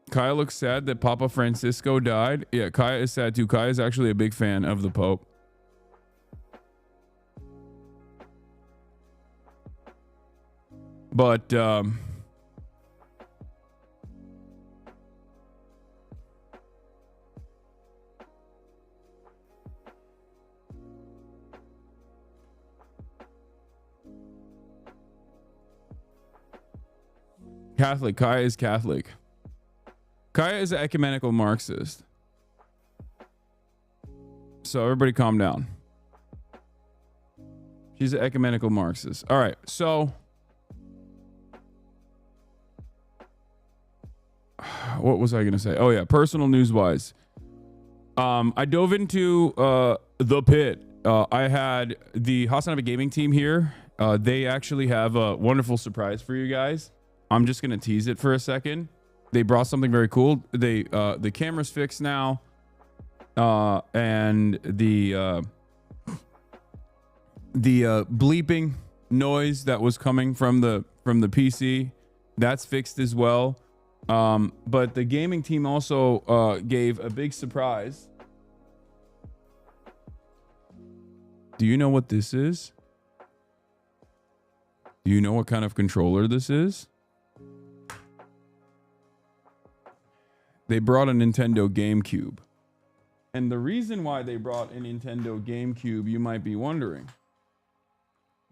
Kaya looks sad that Papa Francisco died. Yeah, Kaya is sad too. Kaya is actually a big fan of the Pope. But Catholic. Kaya is Catholic. Kaya is an ecumenical Marxist. So everybody calm down. She's an ecumenical Marxist. All right. So what was I going to say? Oh yeah. Personal news wise. I dove into the pit. I had the Hasanabi gaming team here. They actually have a wonderful surprise for you guys. I'm just going to tease it for a second. They brought something very cool. They the camera's fixed now. And the bleeping noise that was coming from the PC, that's fixed as well. But the gaming team also gave a big surprise. Do you know what this is? Do you know what kind of controller this is? They brought a Nintendo GameCube. And the reason why they brought a Nintendo GameCube, you might be wondering.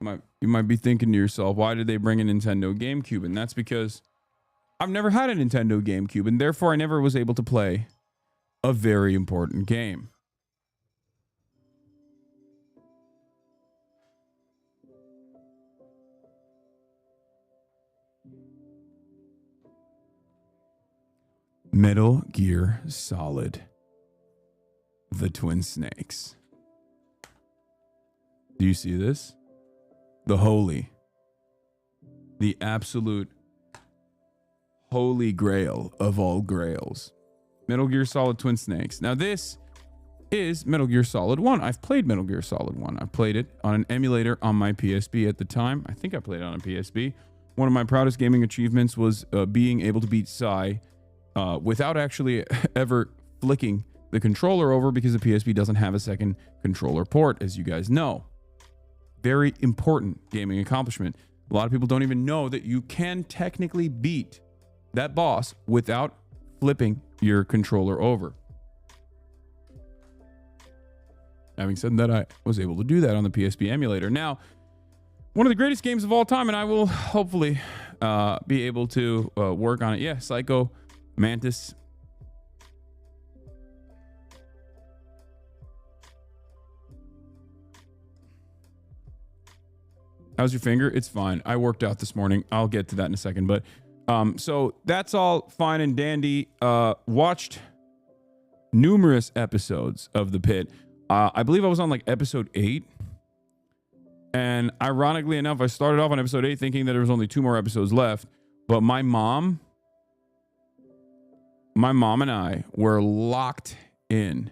You might be thinking to yourself, why did they bring a Nintendo GameCube? And that's because I've never had a Nintendo GameCube, and therefore I never was able to play a very important game. Metal Gear Solid. The Twin Snakes. Do you see this? The holy. The absolute holy grail of all grails. Metal Gear Solid Twin Snakes. Now this is Metal Gear Solid 1. I've played Metal Gear Solid 1. I played it on an emulator on my PSP at the time. I think I played it on a PSP. One of my proudest gaming achievements was being able to beat Psy without actually ever flicking the controller over, because the PSP doesn't have a second controller port, as you guys know. Very important gaming accomplishment. A lot of people don't even know that you can technically beat that boss without flipping your controller over. Having said that, I was able to do that on the PSP emulator. Now, one of the greatest games of all time, and I will hopefully be able to work on it. Yeah, Psycho Mantis. How's your finger? It's fine. I worked out this morning. I'll get to that in a second. But so that's all fine and dandy. Watched numerous episodes of The Pit. I believe I was on like episode 8. And ironically enough, I started off on episode 8 thinking that there was only 2 more episodes left. But my mom and I were locked in.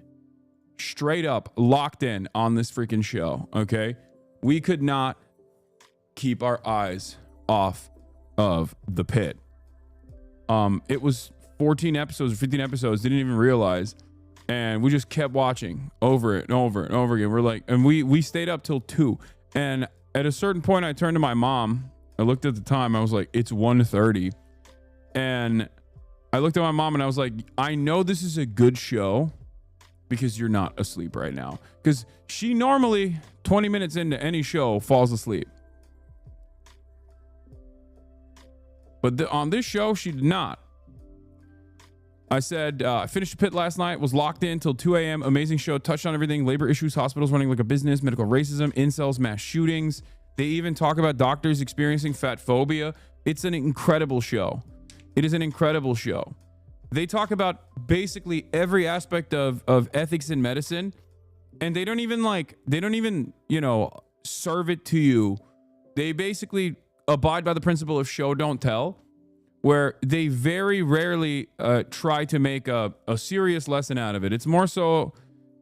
Straight up locked in on this freaking show. Okay? We could not keep our eyes off of The Pit. It was 14 episodes or 15 episodes, didn't even realize, and we just kept watching over it and over and over again. We're like, and we stayed up till 2, and at a certain point I turned to my mom. I looked at the time, I was like, it's 1:30, and I looked at my mom and I was like, I know this is a good show because you're not asleep right now, because she normally 20 minutes into any show falls asleep. But on this show, she did not. I said, I finished The Pit last night, was locked in till 2 a.m. Amazing show, touched on everything. Labor issues, hospitals running like a business, medical racism, incels, mass shootings. They even talk about doctors experiencing fat phobia. It's an incredible show. It is an incredible show. They talk about basically every aspect of ethics in medicine. And they don't even, serve it to you. They basically abide by the principle of show, don't tell, where they very rarely try to make a serious lesson out of it. It's more so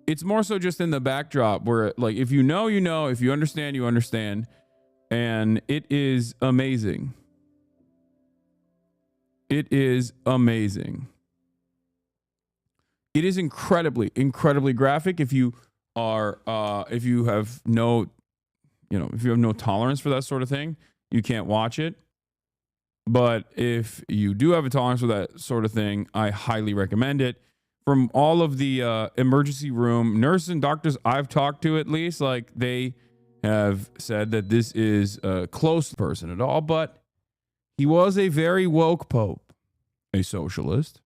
just in the backdrop where, like, if you know, you know, if you understand, you understand. And it is amazing. It is amazing. It is incredibly, incredibly graphic. If you are, if you have no, if you have no tolerance for that sort of thing, you can't watch it. But if you do have a tolerance for that sort of thing, I highly recommend it. From all of the emergency room nurses and doctors I've talked to, at least, like, they have said that this is a close person at all, but he was a very woke pope, a socialist.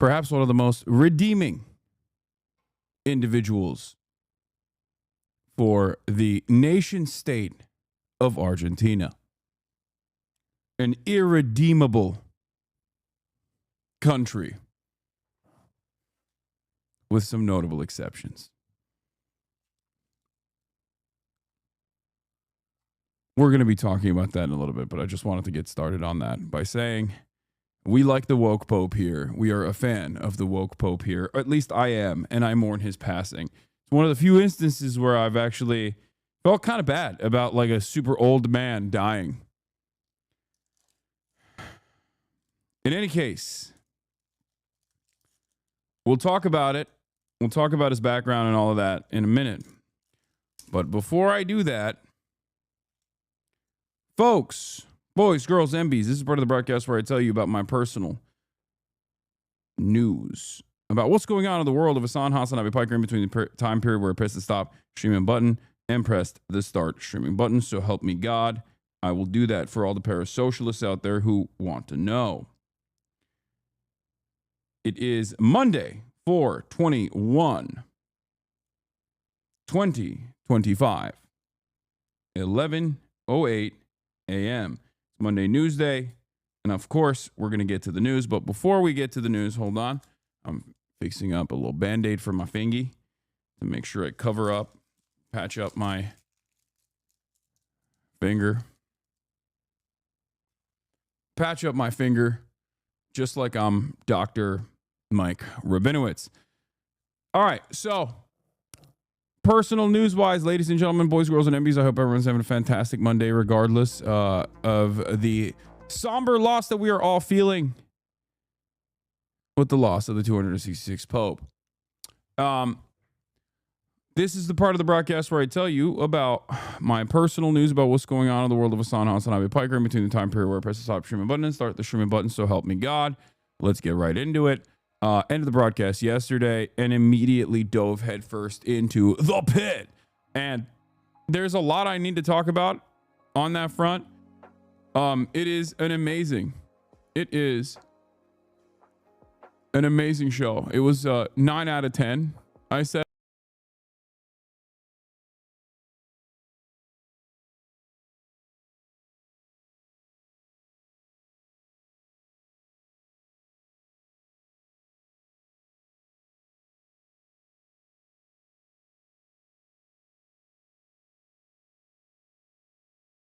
Perhaps one of the most redeeming individuals for the nation state of Argentina. An irredeemable country with some notable exceptions. We're going to be talking about that in a little bit, but I just wanted to get started on that by saying we like the woke pope here. We are a fan of the woke pope here. Or at least I am, and I mourn his passing. It's one of the few instances where I've actually felt kind of bad about, like, a super old man dying. In any case, we'll talk about it. We'll talk about his background and all of that in a minute. But before I do that, folks, boys, girls, MBs, this is part of the broadcast where I tell you about my personal news about what's going on in the world of Hasanabi Piker in between the time period where I pressed the stop streaming button and pressed the start streaming button. So help me God, I will do that for all the parasocialists out there who want to know. It is Monday, 4/21, 2025, 11:08 a.m. It's Monday News Day. And of course, we're going to get to the news. But before we get to the news, hold on. I'm fixing up a little Band-Aid for my fingy to make sure I cover up, patch up my finger. Patch up my finger just like I'm Dr. Mike Rabinowitz. All right, so personal news-wise, ladies and gentlemen, boys, girls, and MBs, I hope everyone's having a fantastic Monday regardless of the somber loss that we are all feeling with the loss of the 266th Pope. This is the part of the broadcast where I tell you about my personal news about what's going on in the world of Hasanabi Piker in between the time period where I press the stop streaming button and start the streaming button, so help me God. Let's get right into it. Ended the broadcast yesterday and immediately dove headfirst into the pit. And there's a lot I need to talk about on that front. It is an amazing show. It was 9 out of 10. I said